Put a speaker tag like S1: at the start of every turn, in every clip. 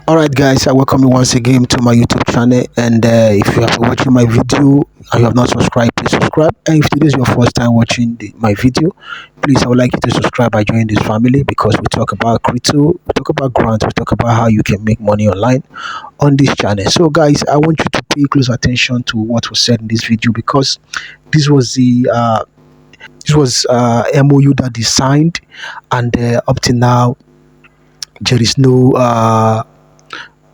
S1: All right, guys, I welcome you once again to my YouTube channel. And if you have been watching my video and you have not subscribed, please subscribe. And if today is your first time watching my video, please, I would like you to subscribe by joining this family because we talk about crypto, we talk about grants, we talk about how you can make money online on this channel. So, guys, I want you to pay close attention to what was said in this video because this was the MOU that they signed, and up to now there is no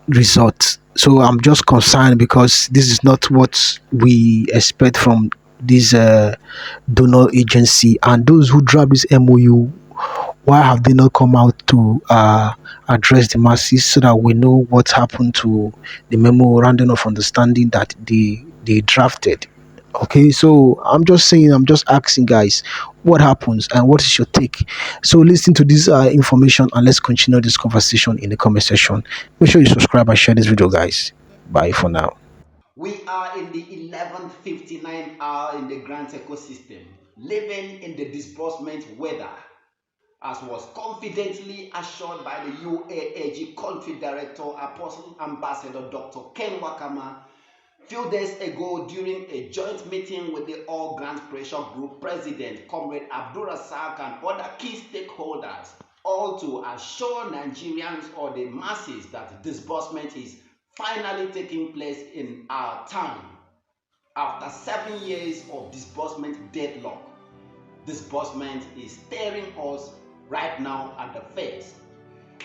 S1: result. So I'm just concerned because this is not what we expect from this donor agency, and those who draft this MOU. Why have they not come out to address the masses so that we know what happened to the memorandum of understanding that they drafted? Okay, so I'm just saying, I'm just asking, guys, what happens and what is your take? So listen to this information and let's continue this conversation in the comment section. Make sure you subscribe and share this video, guys. Bye for now.
S2: We are in the 11:59 hour in the grant ecosystem, living in the disbursement weather, as was confidently assured by the UAAG Country Director, Apostle Ambassador Dr. Ken Wakama, few days ago during a joint meeting with the All Grant Pressure Group President, Comrade Abdul Razak, and other key stakeholders, all to assure Nigerians or the masses that disbursement is finally taking place in our time. After 7 years of disbursement deadlock, disbursement is staring us right now at the face.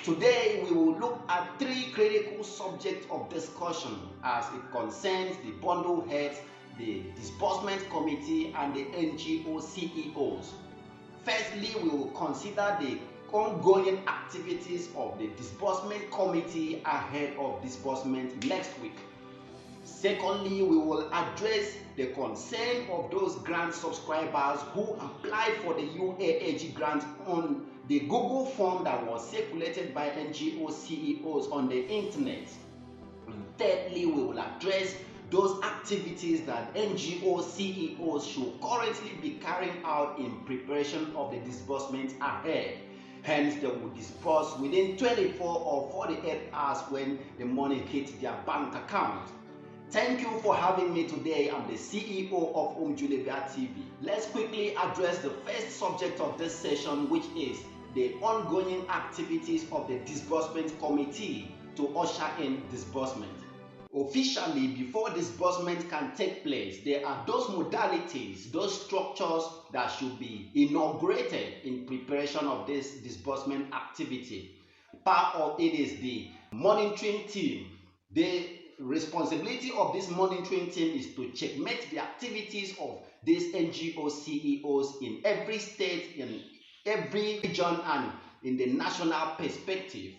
S2: Today, we will look at three critical subjects of discussion as it concerns the bundle heads, the disbursement committee, and the NGO CEOs. Firstly, we will consider the ongoing activities of the disbursement committee ahead of disbursement next week. Secondly, we will address the concern of those grant subscribers who applied for the UAAG grant on the Google form that was circulated by NGO CEOs on the internet. And thirdly, we will address those activities that NGO CEOs should currently be carrying out in preparation of the disbursement ahead. Hence, they will disburse within 24 or 48 hours when the money hits their bank account. Thank you for having me today. I'm the CEO of Umjulebia TV. Let's quickly address the first subject of this session, which is the ongoing activities of the disbursement committee to usher in disbursement. Officially, before disbursement can take place, there are those modalities, those structures that should be inaugurated in preparation of this disbursement activity. Part of it is the monitoring team. The responsibility of this monitoring team is to checkmate the activities of these NGO CEOs in every state, in every region, and in the national perspective.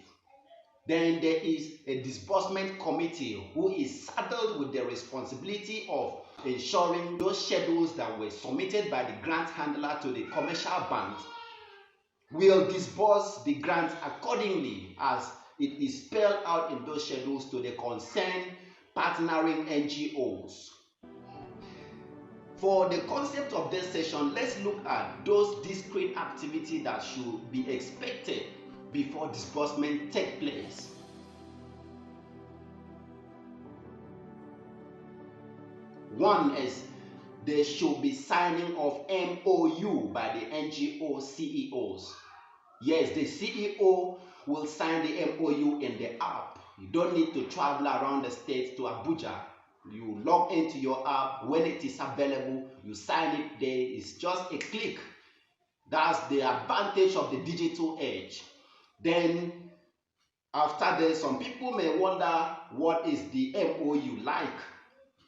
S2: Then there is a disbursement committee who is saddled with the responsibility of ensuring those schedules that were submitted by the grant handler to the commercial banks will disburse the grant accordingly as it is spelled out in those schedules to the concerned partnering NGOs. For the concept of this session, let's look at those discrete activities that should be expected before disbursement take place. One is there should be signing of MOU by the NGO CEOs. Yes, the CEO will sign the MOU in the app. You don't need to travel around the state to Abuja. You log into your app. When it is available, you sign it there. It's just a click. That's the advantage of the digital age. Then after this, some people may wonder, what is the MOU like?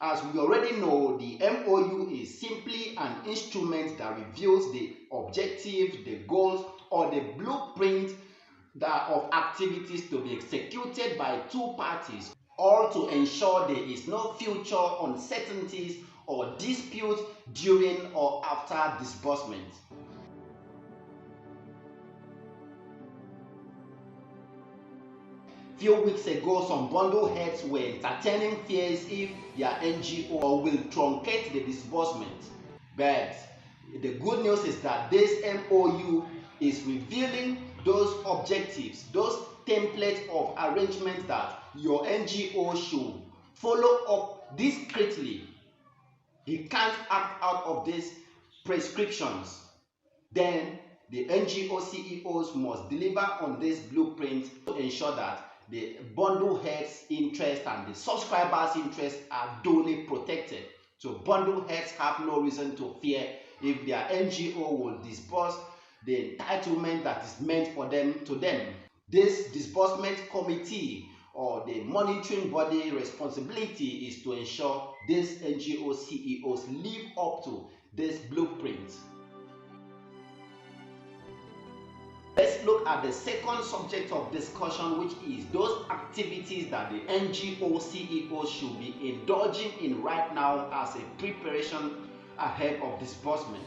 S2: As we already know, the MOU is simply an instrument that reveals the objective, the goals, or the blueprint of activities to be executed by two parties, all to ensure there is no future uncertainties or disputes during or after disbursement. Few weeks ago, some bundle heads were entertaining fears if their NGO will truncate the disbursement. But the good news is that this MOU is revealing those objectives, those template of arrangements that your NGO should follow up discreetly. He can't act out of these prescriptions. Then the NGO CEOs must deliver on this blueprint to ensure that the bundle heads' interest and the subscribers' interests are duly protected. So bundle heads have no reason to fear if their NGO will disburse the entitlement that is meant for them to them. This disbursement committee or the monitoring body responsibility is to ensure these NGO CEOs live up to this blueprint. Let's look at the second subject of discussion, which is those activities that the NGO CEOs should be indulging in right now as a preparation ahead of disbursement.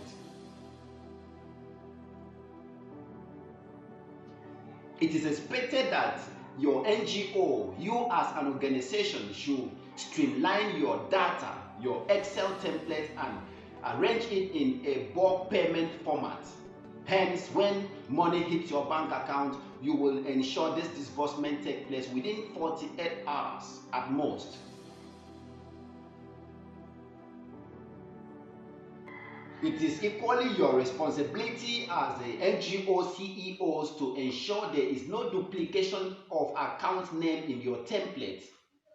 S2: It is expected that your NGO, you as an organization, should streamline your data, your Excel template, and arrange it in a bulk payment format. Hence, when money hits your bank account, you will ensure this disbursement takes place within 48 hours at most. It is equally your responsibility as the NGO CEOs to ensure there is no duplication of account name in your template.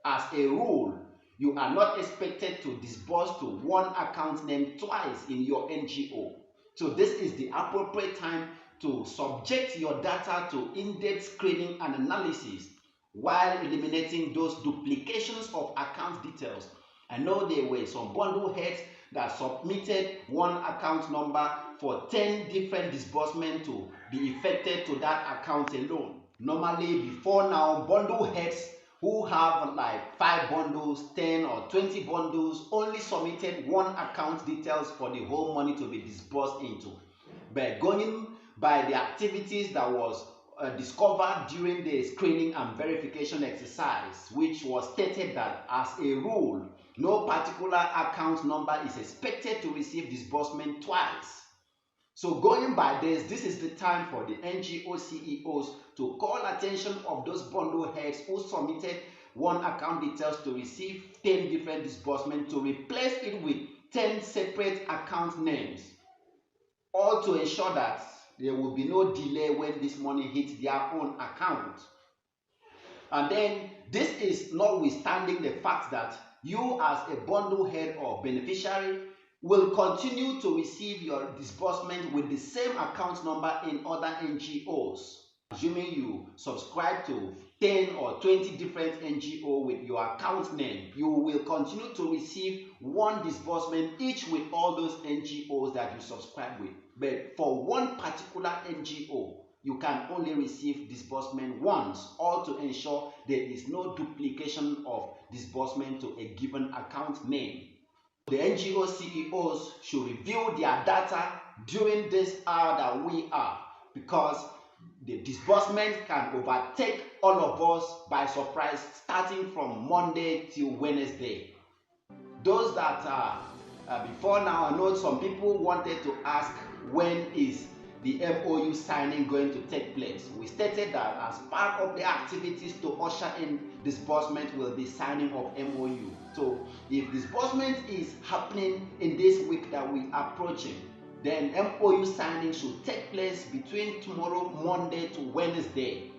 S2: As a rule, you are not expected to disburse to one account name twice in your NGO. So this is the appropriate time to subject your data to in-depth screening and analysis while eliminating those duplications of account details. I know there were some bundle heads that submitted one account number for 10 different disbursements to be effected to that account alone. Normally, before now, bundle heads who have like 5 bundles, 10 or 20 bundles only submitted one account details for the whole money to be disbursed into. But going by the activities that was discovered during the screening and verification exercise, which was stated that as a rule, no particular account number is expected to receive disbursement twice. So going by this is the time for the NGO CEOs to call attention of those bundle heads who submitted one account details to receive 10 different disbursements to replace it with 10 separate account names, all to ensure that there will be no delay when this money hits their own account. And then this is notwithstanding the fact that you as a bundle head or beneficiary will continue to receive your disbursement with the same account number in other NGOs. Assuming you subscribe to 10 or 20 different NGO with your account name, you will continue to receive one disbursement each with all those NGOs that you subscribe with. But for one particular NGO, you can only receive disbursement once, all to ensure there is no duplication of disbursement to a given account name. The NGO CEOs should review their data during this hour that we are, because the disbursement can overtake all of us by surprise starting from Monday till Wednesday. Those that are before now, I know some people wanted to ask when is the MOU signing going to take place. We stated that as part of the activities to usher in disbursement will be signing of MOU. So if disbursement is happening in this week that we are approaching, then MOU signing should take place between tomorrow, Monday to Wednesday.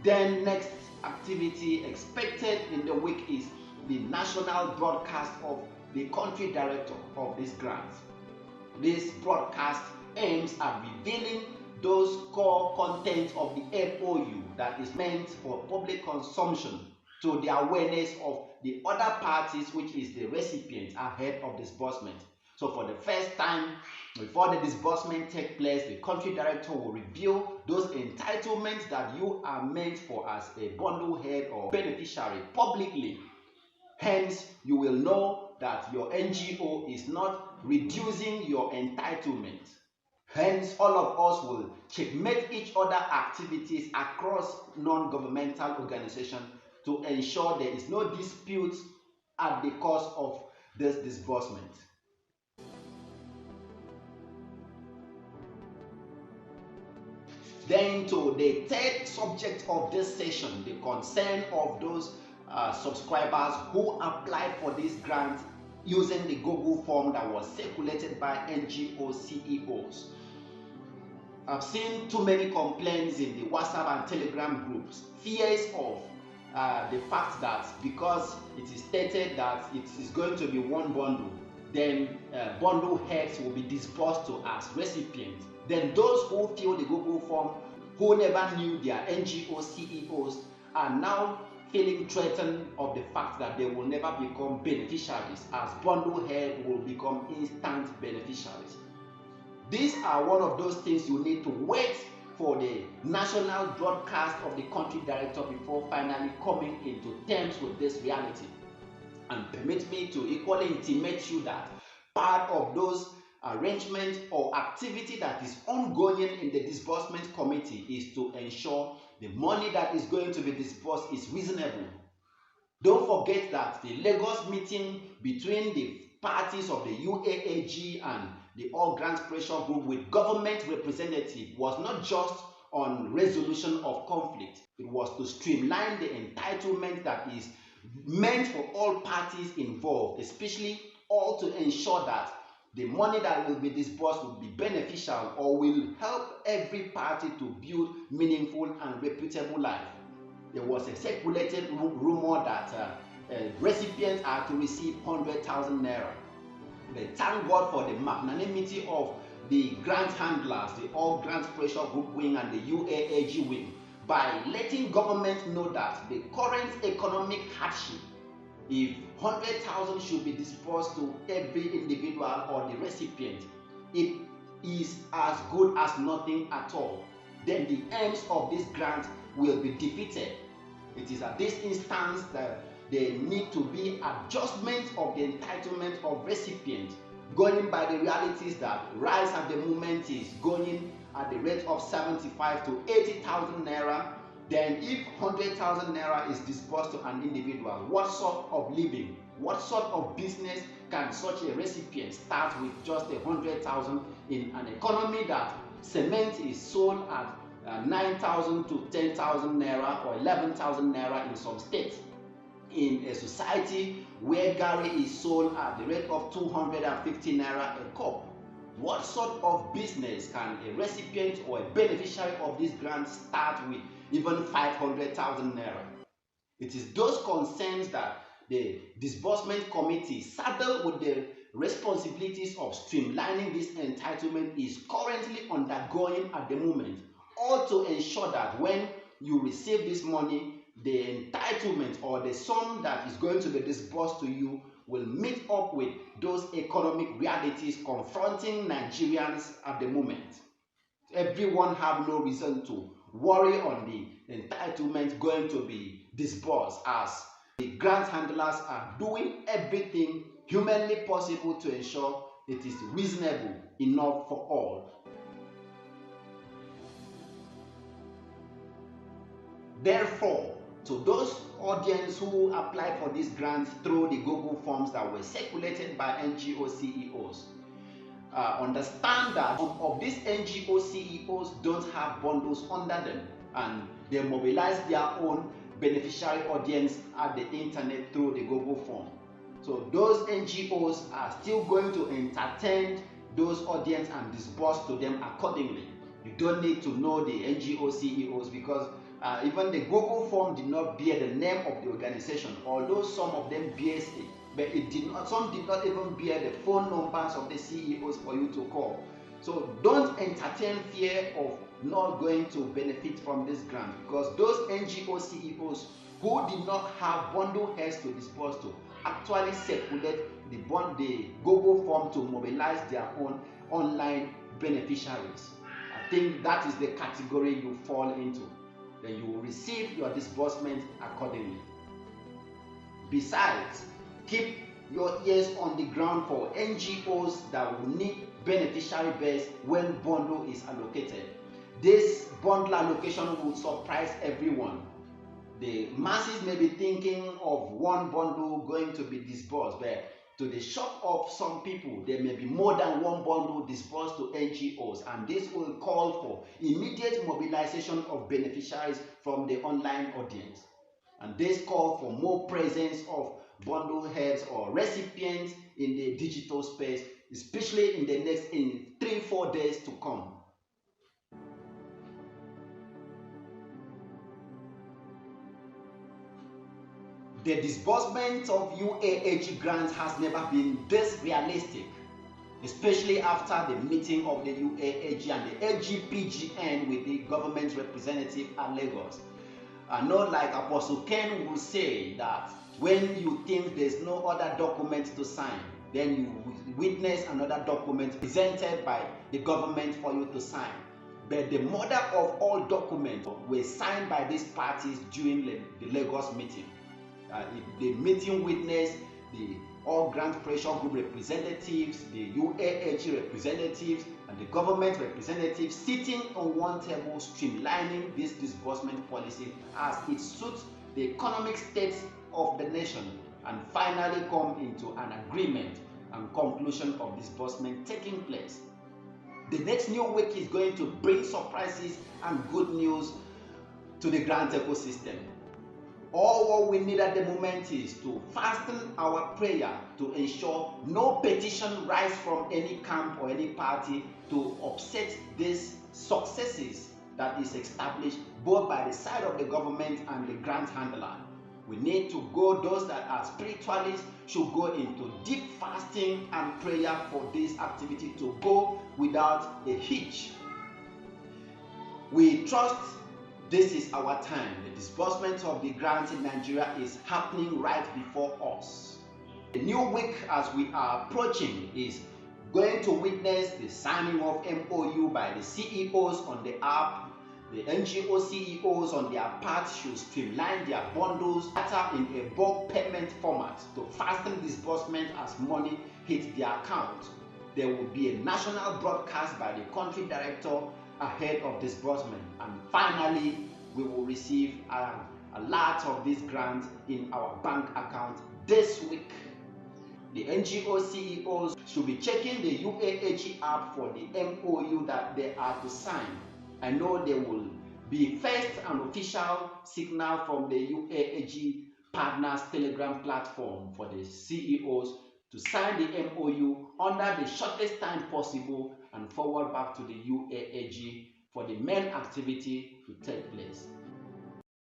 S2: Then next activity expected in the week is the national broadcast of the country director of this grant. This broadcast aims at revealing those core contents of the MOU that is meant for public consumption to the awareness of the other parties, which is the recipient, ahead of disbursement. So for the first time, before the disbursement takes place, the country director will reveal those entitlements that you are meant for as a bundle head or beneficiary publicly. Hence, you will know that your NGO is not reducing your entitlement. Hence, all of us will checkmate each other activities across non-governmental organizations to ensure there is no dispute at the cost of this disbursement. Then to the third subject of this session, the concern of those subscribers who applied for this grant using the Google form that was circulated by NGO CEOs. I've seen too many complaints in the WhatsApp and Telegram groups, fears of the fact that because it is stated that it is going to be one bundle, then bundle heads will be disbursed to as recipients. Then those who fill the Google form, who never knew their NGO CEOs, are now feeling threatened of the fact that they will never become beneficiaries, as bundle head will become instant beneficiaries. These are one of those things you need to wait for the national broadcast of the country director before finally coming into terms with this reality. And permit me to equally intimate you that part of those arrangements or activity that is ongoing in the disbursement committee is to ensure the money that is going to be disbursed is reasonable. Don't forget that the Lagos meeting between the parties of the UAAG and the All Grants Pressure Group with government representative was not just on resolution of conflict. It was to streamline the entitlement that is meant for all parties involved, especially all to ensure that the money that will be disbursed will be beneficial or will help every party to build meaningful and reputable life. There was a circulated rumor that recipients are to receive 100,000 naira. But thank God for the magnanimity of the grant handlers, the All Grants Pressure Group wing and the UAAG wing, by letting government know that the current economic hardship, if 100,000 should be disbursed to every individual or the recipient, it is as good as nothing at all. Then the aims of this grant will be defeated. It is at this instance that there need to be adjustment of the entitlement of recipients, going by the realities that rice at the moment is going at the rate of 75 to 80,000 naira. Then if 100,000 naira is disbursed to an individual, what sort of living, what sort of business can such a recipient start with just 100,000 in an economy that cement is sold at 9,000 to 10,000 naira or 11,000 naira in some states, in a society where gari is sold at the rate of 250 naira a cup? What sort of business can a recipient or a beneficiary of this grant start with even 500,000 naira? It is those concerns that the disbursement committee, saddled with the responsibilities of streamlining this entitlement, is currently undergoing at the moment, all to ensure that when you receive this money, the entitlement or the sum that is going to be disbursed to you will meet up with those economic realities confronting Nigerians at the moment. Everyone have no reason to worry on the entitlement going to be disbursed, as the grant handlers are doing everything humanly possible to ensure it is reasonable enough for all. Therefore, to those audience who applied for this grant through the Google forms that were circulated by NGO CEOs, understand that some of these NGO CEOs don't have bundles under them, and they mobilize their own beneficiary audience at the internet through the Google form. So those NGOs are still going to entertain those audience and disburse to them accordingly. You don't need to know the NGO CEOs, because even the Google form did not bear the name of the organization, although some of them bears it, but it did not. Some did not even bear the phone numbers of the CEOs for you to call. So don't entertain fear of not going to benefit from this grant, because those NGO CEOs who did not have bundle heads to disburse to actually circulate the Google form to mobilize their own online beneficiaries. I think that is the category you fall into. Then you will receive your disbursement accordingly. Besides, keep your ears on the ground for NGOs that will need beneficiary base when bundle is allocated. This bundle allocation will surprise everyone. The masses may be thinking of one bundle going to be disbursed, but To the shock of some people, there may be more than one bundle disbursed to NGOs, and this will call for immediate mobilization of beneficiaries from the online audience. And this call for more presence of bundle heads or recipients in the digital space, especially in the next 3-4 days to come. The disbursement of UAAG grants has never been this realistic, especially after the meeting of the UAAG and the LGPGN with the government representative at Lagos. I know, like Apostle Ken will say, that when you think there's no other document to sign, then you witness another document presented by the government for you to sign. But the mother of all documents were signed by these parties during the Lagos meeting. The meeting witnessed the all grant pressure group representatives, the UAAG representatives, and the government representatives sitting on one table streamlining this disbursement policy as it suits the economic state of the nation, and finally come into an agreement and conclusion of disbursement taking place. The next new week is going to bring surprises and good news to the grant ecosystem. All what we need at the moment is to fasten our prayer to ensure no petition rise from any camp or any party to upset these successes that is established both by the side of the government and the grant handler. We need to go, those that are spiritualists should go into deep fasting and prayer for this activity to go without a hitch. We trust this is our time. The disbursement of the grant in Nigeria is happening right before us. The new week, as we are approaching, is going to witness the signing of MOU by the CEOs on the app. The NGO CEOs on their part should streamline their bundles better in a bulk payment format to fasten disbursement as money hits their account. There will be a national broadcast by the country director ahead of disbursement, and finally we will receive a lot of these grants in our bank account this week. The NGO CEOs should be checking the UAAG app for the MOU that they are to sign. I know there will be first an official signal from the UAAG partners Telegram platform for the CEOs to sign the MOU under the shortest time possible and forward back to the UAAG for the main activity to take place.